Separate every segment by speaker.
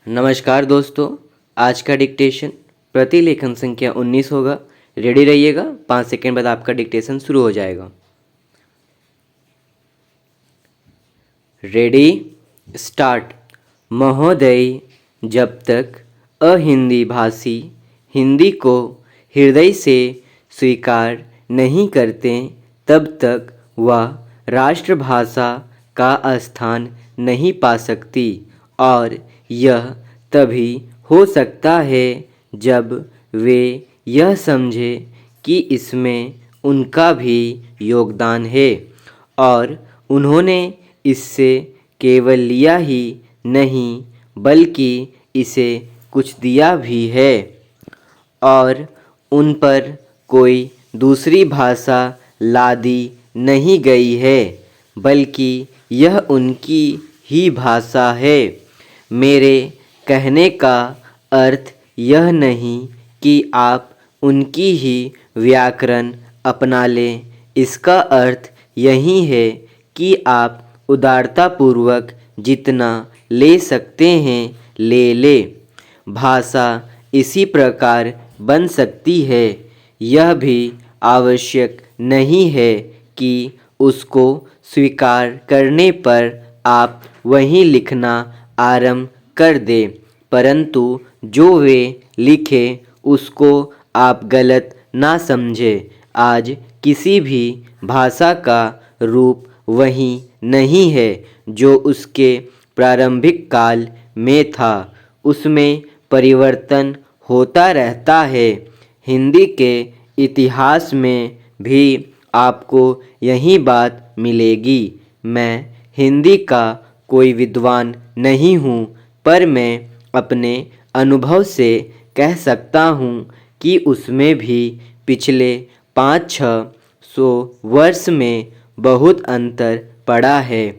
Speaker 1: नमस्कार दोस्तों, आज का डिक्टेशन प्रतिलेखन संख्या 19 होगा। रेडी रहिएगा, 5 सेकेंड बाद आपका डिक्टेशन शुरू हो जाएगा। Ready start. महोदय, जब तक अहिंदी भाषी हिंदी को हृदय से स्वीकार नहीं करते तब तक वह राष्ट्रभाषा का स्थान नहीं पा सकती और यह तभी हो सकता है जब वे यह समझें कि इसमें उनका भी योगदान है और उन्होंने इससे केवल लिया ही नहीं बल्कि इसे कुछ दिया भी है और उन पर कोई दूसरी भाषा लादी नहीं गई है बल्कि यह उनकी ही भाषा है। मेरे कहने का अर्थ यह नहीं कि आप उनकी ही व्याकरण अपना लें, इसका अर्थ यही है कि आप उदारतापूर्वक जितना ले सकते हैं ले ले। भाषा इसी प्रकार बन सकती है, यह भी आवश्यक नहीं है कि उसको स्वीकार करने पर आप वहीं लिखना आरंभ कर दें, परंतु जो वे लिखे उसको आप गलत ना समझें। आज किसी भी भाषा का रूप वही नहीं है जो उसके प्रारंभिक काल में था, उसमें परिवर्तन होता रहता है। हिंदी के इतिहास में भी आपको यही बात मिलेगी। मैं हिंदी का कोई विद्वान नहीं हूँ, पर मैं अपने अनुभव से कह सकता हूँ कि उसमें भी पिछले 500-600 वर्ष में बहुत अंतर पड़ा है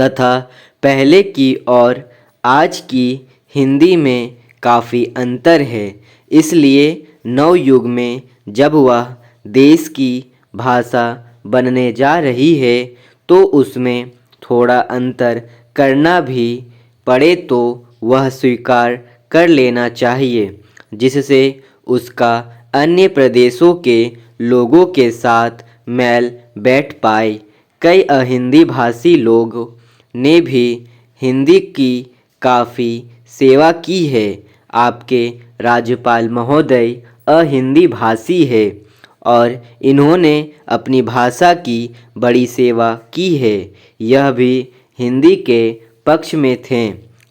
Speaker 1: तथा पहले की और आज की हिंदी में काफ़ी अंतर है। इसलिए नवयुग में जब वह देश की भाषा बनने जा रही है तो उसमें थोड़ा अंतर करना भी पड़े तो वह स्वीकार कर लेना चाहिए, जिससे उसका अन्य प्रदेशों के लोगों के साथ मेल बैठ पाए। कई अहिंदी भाषी लोगों ने भी हिंदी की काफ़ी सेवा की है। आपके राज्यपाल महोदय अहिंदी भाषी है और इन्होंने अपनी भाषा की बड़ी सेवा की है। यह भी हिंदी के पक्ष में थे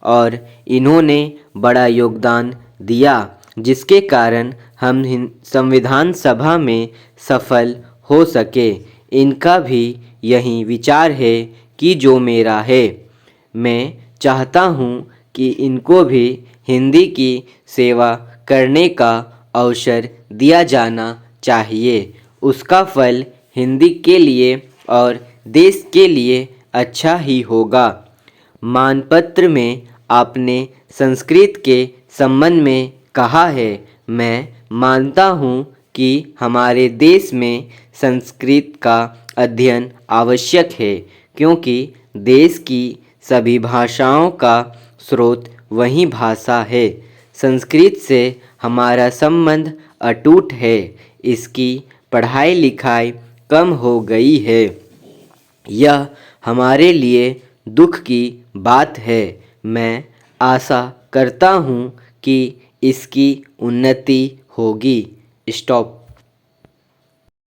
Speaker 1: और इन्होंने बड़ा योगदान दिया, जिसके कारण हम संविधान सभा में सफल हो सके। इनका भी यही विचार है कि जो मेरा है। मैं चाहता हूँ कि इनको भी हिंदी की सेवा करने का अवसर दिया जाना चाहिए। उसका फल हिंदी के लिए और देश के लिए अच्छा ही होगा। मानपत्र में आपने संस्कृत के संबंध में कहा है। मैं मानता हूँ कि हमारे देश में संस्कृत का अध्ययन आवश्यक है, क्योंकि देश की सभी भाषाओं का स्रोत वही भाषा है। संस्कृत से हमारा संबंध अटूट है। इसकी पढ़ाई लिखाई कम हो गई है। यह हमारे लिए दुख की बात है। मैं आशा करता हूँ कि इसकी उन्नति होगी। स्टॉप।